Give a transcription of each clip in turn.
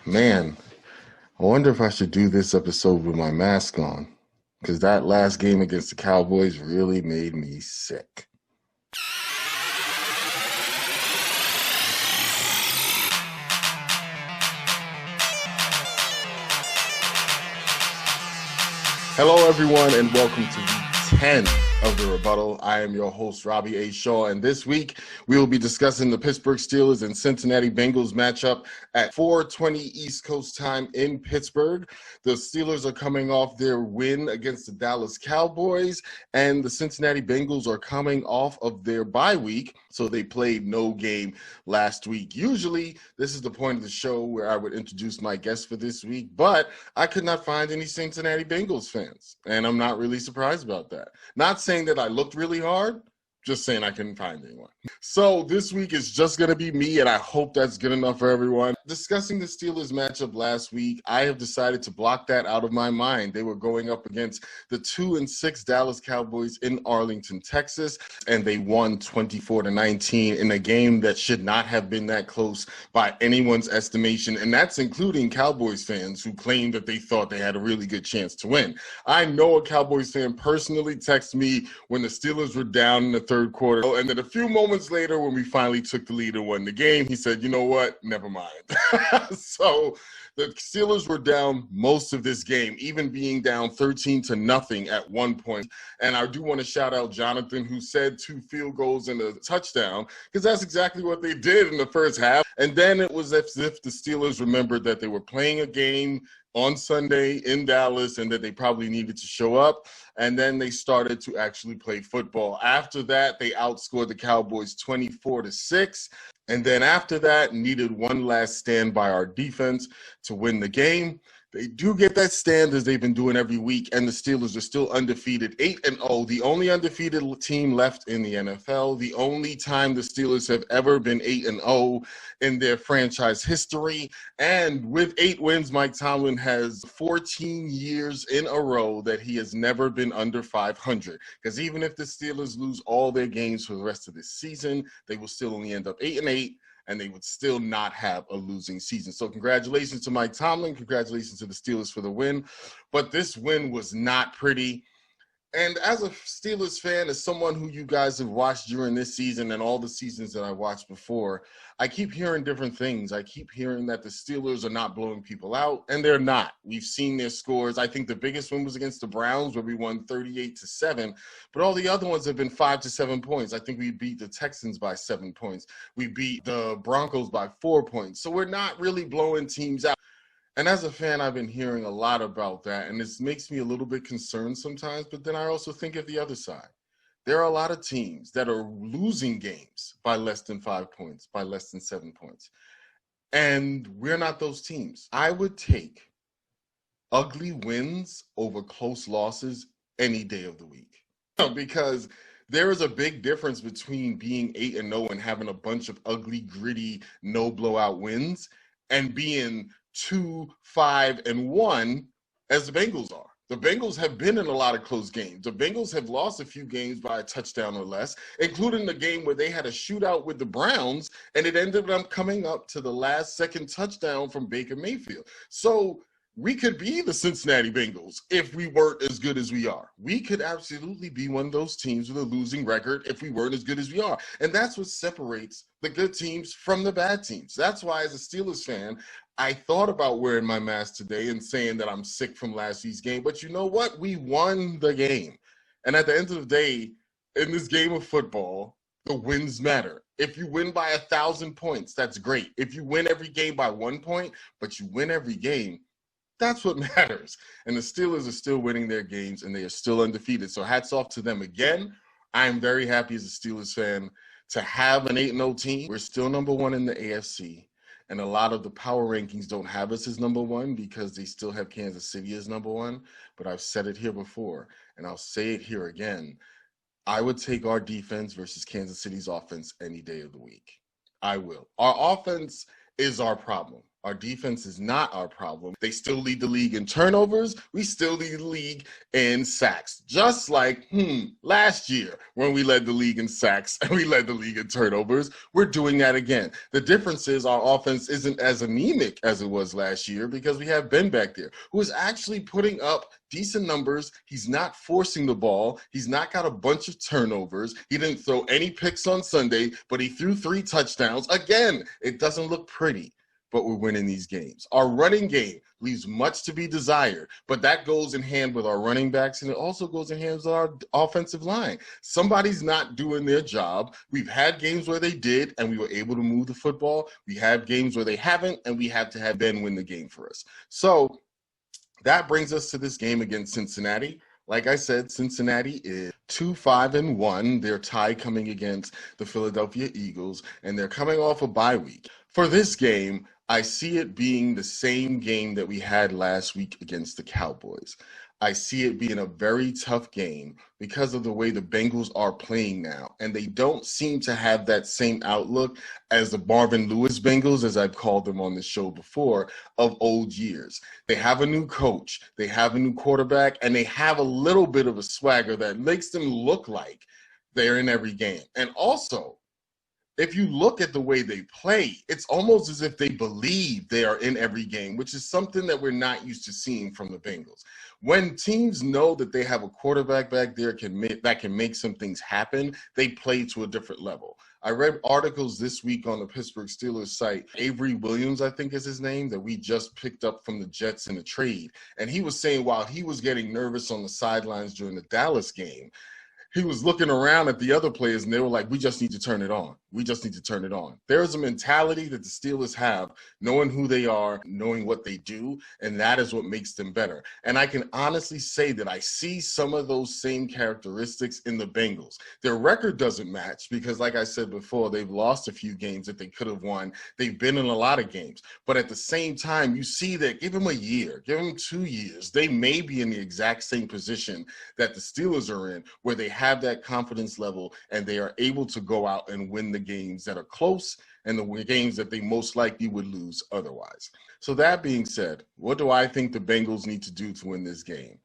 Man, I wonder if I should do this episode with my mask on, because that last game against the Cowboys really made me sick. Hello, everyone, and welcome to week 10 of the Rebuttal. I am your host, Robby A Shaw, and this week we will be discussing the Pittsburgh Steelers and Cincinnati Bengals matchup at 4:20 East Coast time in Pittsburgh. The Steelers are coming off their win against the Dallas Cowboys, and the Cincinnati Bengals are coming off of their bye week, so they played no game last week. Usually, this is the point of the show where I would introduce my guest for this week, but I could not find any Cincinnati Bengals fans, and I'm not really surprised about that. Not saying that I looked really hard, just saying I couldn't find anyone. So this week is just going to be me, and I hope that's good enough for everyone. Discussing the Steelers matchup last week, I have decided to block that out of my mind. They were going up against the 2-6 Dallas Cowboys in Arlington, Texas, and they won 24-19 in a game that should not have been that close by anyone's estimation, and that's including Cowboys fans who claimed that they thought they had a really good chance to win. I know a Cowboys fan personally texted me when the Steelers were down in the third quarter, and then a few moments later when we finally took the lead and won the game, he said, you know what, never mind. So the Steelers were down most of this game, even being down 13-0 at one point. And I do want to shout out Jonathan, who said 2 field goals and a touchdown, because that's exactly what they did in the first half. And then it was as if the Steelers remembered that they were playing a game on Sunday in Dallas and that they probably needed to show up. And then they started to actually play football. After that, they outscored the Cowboys 24-6. And then after that, needed one last stand by our defense to win the game. They do get that stand as they've been doing every week, and the Steelers are still undefeated, 8-0, the only undefeated team left in the NFL, the only time the Steelers have ever been 8-0 in their franchise history. And with 8 wins, Mike Tomlin has 14 years in a row that he has never been under 500. Because even if the Steelers lose all their games for the rest of this season, they will still only end up 8-8. And they would still not have a losing season. So congratulations to Mike Tomlin. Congratulations to the Steelers for the win. But this win was not pretty. And as a Steelers fan, as someone who you guys have watched during this season and all the seasons that I watched before, I keep hearing different things. I keep hearing that the Steelers are not blowing people out, and they're not. We've seen their scores. I think the biggest one was against the Browns, where we won 38-7, but all the other ones have been 5 to 7 points. I think we beat the Texans by 7 points. We beat the Broncos by 4 points. So we're not really blowing teams out. And as a fan, I've been hearing a lot about that, and this makes me a little bit concerned sometimes, but then I also think of the other side. There are a lot of teams that are losing games by less than 5 points, by less than 7 points. And we're not those teams. I would take ugly wins over close losses any day of the week. Because there is a big difference between being 8-0 and having a bunch of ugly, gritty, no blowout wins and being 2-5-1 as the Bengals are. The Bengals have been in a lot of close games. The Bengals have lost a few games by a touchdown or less, including the game where they had a shootout with the Browns, and it ended up coming up to the last second touchdown from Baker Mayfield. So we could be the Cincinnati Bengals if we weren't as good as we are. We could absolutely be one of those teams with a losing record if we weren't as good as we are. And that's what separates the good teams from the bad teams. That's why, as a Steelers fan, I thought about wearing my mask today and saying that I'm sick from last week's game. But you know what? We won the game. And at the end of the day, in this game of football, the wins matter. If you win by 1,000 points, that's great. If you win every game by 1 point, but you win every game, that's what matters. And the Steelers are still winning their games, and they are still undefeated. So hats off to them again. I'm very happy as a Steelers fan to have an 8-0 team. We're still number 1 in the AFC. And a lot of the power rankings don't have us as number 1 because they still have Kansas City as number 1. But I've said it here before, and I'll say it here again. I would take our defense versus Kansas City's offense any day of the week. I will. Our offense is our problem. Our defense is not our problem. They still lead the league in turnovers. We still lead the league in sacks. Just like last year when we led the league in sacks and we led the league in turnovers, we're doing that again. The difference is our offense isn't as anemic as it was last year because we have Ben back there who is actually putting up decent numbers. He's not forcing the ball. He's not got a bunch of turnovers. He didn't throw any picks on Sunday, but he threw 3 touchdowns. Again, it doesn't look pretty, but we're winning these games. Our running game leaves much to be desired, but that goes in hand with our running backs, and it also goes in hand with our offensive line. Somebody's not doing their job. We've had games where they did, and we were able to move the football. We have games where they haven't, and we have to have Ben win the game for us. So that brings us to this game against Cincinnati. Like I said, Cincinnati is 2-5-1. They're tied coming against the Philadelphia Eagles, and they're coming off a bye week. For this game, I see it being the same game that we had last week against the Cowboys. I see it being a very tough game because of the way the Bengals are playing now. And they don't seem to have that same outlook as the Marvin Lewis Bengals, as I've called them on the show before, of old years. They have a new coach, they have a new quarterback, and they have a little bit of a swagger that makes them look like they're in every game. And also, if you look at the way they play, it's almost as if they believe they are in every game, which is something that we're not used to seeing from the Bengals. When teams know that they have a quarterback back there that can make some things happen, they play to a different level. I read articles this week on the Pittsburgh Steelers site. Avery Williams, I think is his name, that we just picked up from the Jets in a trade. And he was saying while he was getting nervous on the sidelines during the Dallas game, he was looking around at the other players, and they were like, we just need to turn it on. We just need to turn it on. There's a mentality that the Steelers have, knowing who they are, knowing what they do, and that is what makes them better. And I can honestly say that I see some of those same characteristics in the Bengals. Their record doesn't match because, like I said before, they've lost a few games that they could have won. They've been in a lot of games. But at the same time, you see that give them a year, give them 2 years, they may be in the exact same position that the Steelers are in, where they have that confidence level and they are able to go out and win the games that are close and the games that they most likely would lose otherwise. So that being said, what do I think the Bengals need to do to win this game?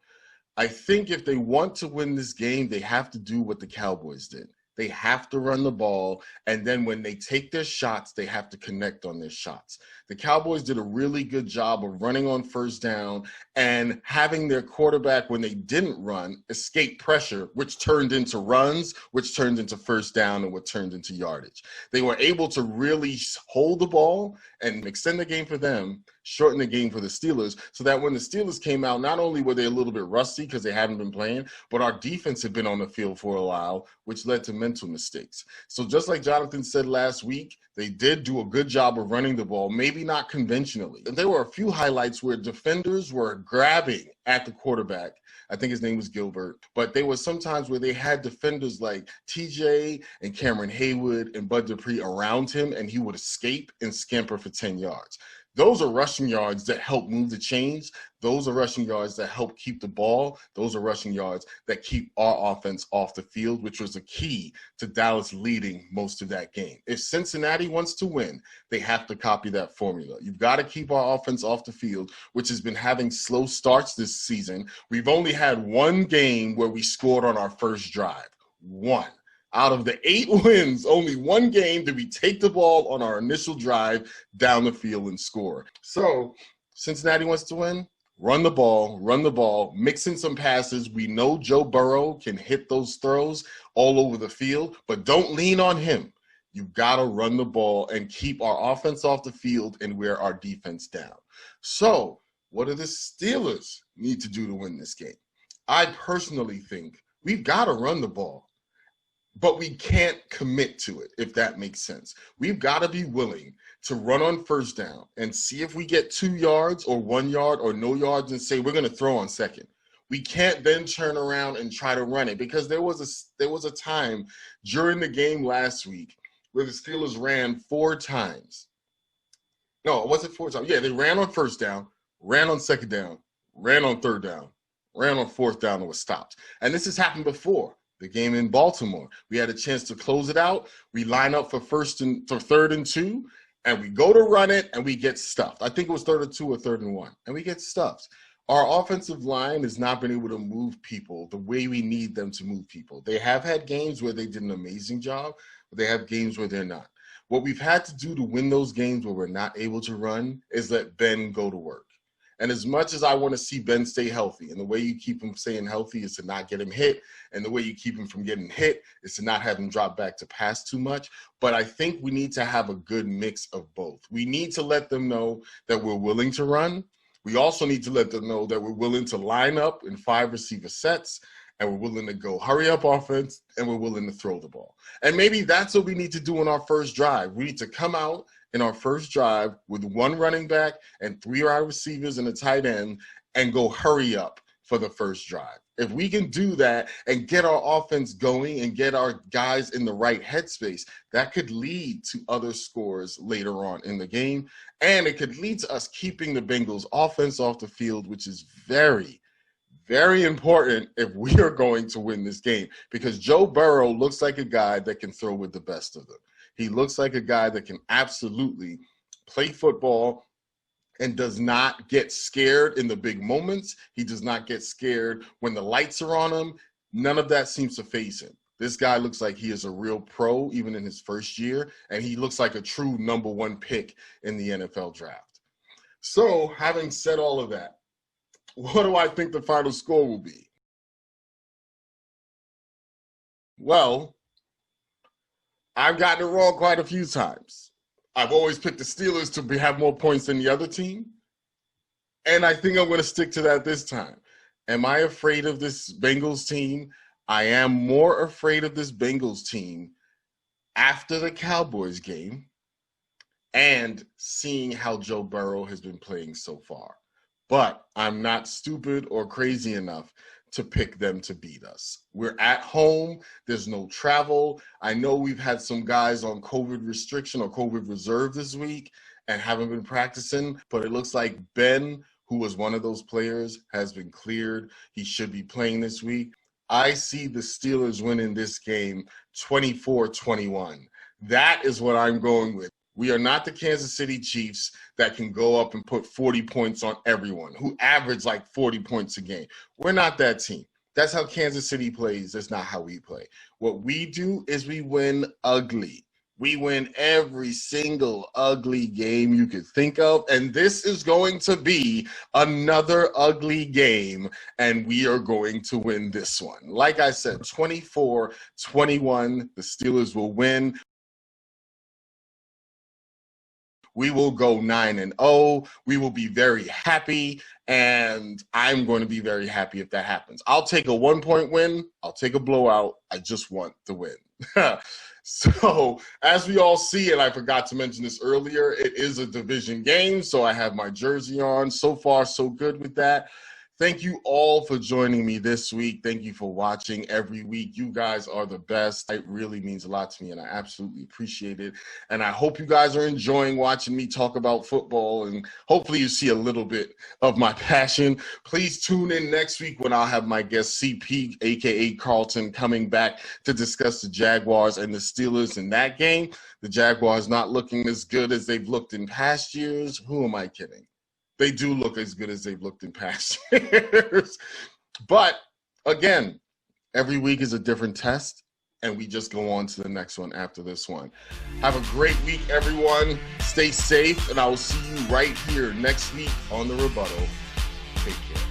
I think if they want to win this game, they have to do what the Cowboys did. They have to run the ball, and then when they take their shots, they have to connect on their shots. The Cowboys did a really good job of running on first down and having their quarterback, when they didn't run, escape pressure, which turned into runs, which turned into first down, and what turned into yardage. They were able to really hold the ball and extend the game for them, shorten the game for the Steelers, so that when the Steelers came out, not only were they a little bit rusty because they hadn't been playing, but our defense had been on the field for a while, which led to mental mistakes. So just like Jonathan said last week, they did do a good job of running the ball, maybe not conventionally. And there were a few highlights where defenders were grabbing at the quarterback. I think his name was Gilbert. But there was sometimes where they had defenders like TJ and Cameron Haywood and Bud Dupree around him, and he would escape and scamper for 10 yards. Those are rushing yards that help move the chains. Those are rushing yards that help keep the ball. Those are rushing yards that keep our offense off the field, which was the key to Dallas leading most of that game. If Cincinnati wants to win, they have to copy that formula. You've got to keep our offense off the field, which has been having slow starts this season. We've only had one game where we scored on our first drive. One. Out of the 8 wins, only one game did we take the ball on our initial drive down the field and score. So Cincinnati wants to win. Run the ball, mix in some passes. We know Joe Burrow can hit those throws all over the field, but don't lean on him. You've got to run the ball and keep our offense off the field and wear our defense down. So what do the Steelers need to do to win this game? I personally think we've got to run the ball, but we can't commit to it, if that makes sense. We've got to be willing to run on first down and see if we get 2 yards or 1 yard or no yards and say we're going to throw on second. We can't then turn around and try to run it, because there was a time during the game last week where the Steelers ran 4 times. No, it wasn't 4 times. Yeah, they ran on first down, ran on second down, ran on third down, ran on fourth down, and was stopped. And this has happened before. The game in Baltimore, we had a chance to close it out. We line up for third and 2, and we go to run it and we get stuffed. I think it was 3rd and 2 or 3rd and 1, and we get stuffed. Our offensive line has not been able to move people the way we need them to move people. They have had games where they did an amazing job, but they have games where they're not. What we've had to do to win those games where we're not able to run is let Ben go to work. And as much as I want to see Ben stay healthy, and the way you keep him staying healthy is to not get him hit, and the way you keep him from getting hit is to not have him drop back to pass too much. But I think we need to have a good mix of both. We need to let them know that we're willing to run. We also need to let them know that we're willing to line up in 5 receiver sets, and we're willing to go hurry up offense, and we're willing to throw the ball. And maybe that's what we need to do in our first drive. We need to come out in our first drive with 1 running back and 3 wide receivers and a tight end and go hurry up for the first drive. If we can do that and get our offense going and get our guys in the right headspace, that could lead to other scores later on in the game. And it could lead to us keeping the Bengals offense off the field, which is very, very important if we are going to win this game, because Joe Burrow looks like a guy that can throw with the best of them. He looks like a guy that can absolutely play football and does not get scared in the big moments. He does not get scared when the lights are on him. None of that seems to faze him. This guy looks like he is a real pro even in his first year, and he looks like a true number 1 pick in the NFL draft. So, having said all of that, what do I think the final score will be? Well, I've gotten it wrong quite a few times. I've always picked the Steelers to have more points than the other team, and I think I'm going to stick to that this time. Am I afraid of this Bengals team? I am more afraid of this Bengals team after the Cowboys game and seeing how Joe Burrow has been playing so far. But I'm not stupid or crazy enough to pick them to beat us. We're at home. There's no travel. I know we've had some guys on COVID restriction or COVID reserve this week and haven't been practicing, but it looks like Ben, who was one of those players, has been cleared. He should be playing this week. I see the Steelers winning this game 24-21. That is what I'm going with. We are not the Kansas City Chiefs that can go up and put 40 points on everyone, who average like 40 points a game. We're not that team. That's how Kansas City plays. That's not how we play. What we do is we win ugly. We win every single ugly game you could think of, and this is going to be another ugly game, and we are going to win this one. Like I said, 24-21, the Steelers will win. We will go 9-0. We will be very happy, and I'm going to be very happy if that happens. I'll take a 1-point win. I'll take a blowout. I just want the win. So, as we all see, and I forgot to mention this earlier, it is a division game, so I have my jersey on. So far, so good with that. Thank you all for joining me this week. Thank you for watching every week. You guys are the best. It really means a lot to me, and I absolutely appreciate it. And I hope you guys are enjoying watching me talk about football, and hopefully you see a little bit of my passion. Please tune in next week when I'll have my guest CP, a.k.a. Carlton, coming back to discuss the Jaguars and the Steelers in that game. The Jaguars not looking as good as they've looked in past years. Who am I kidding? They do look as good as they've looked in past years. But, again, every week is a different test, and we just go on to the next one after this one. Have a great week, everyone. Stay safe, and I will see you right here next week on The Rebuttal. Take care.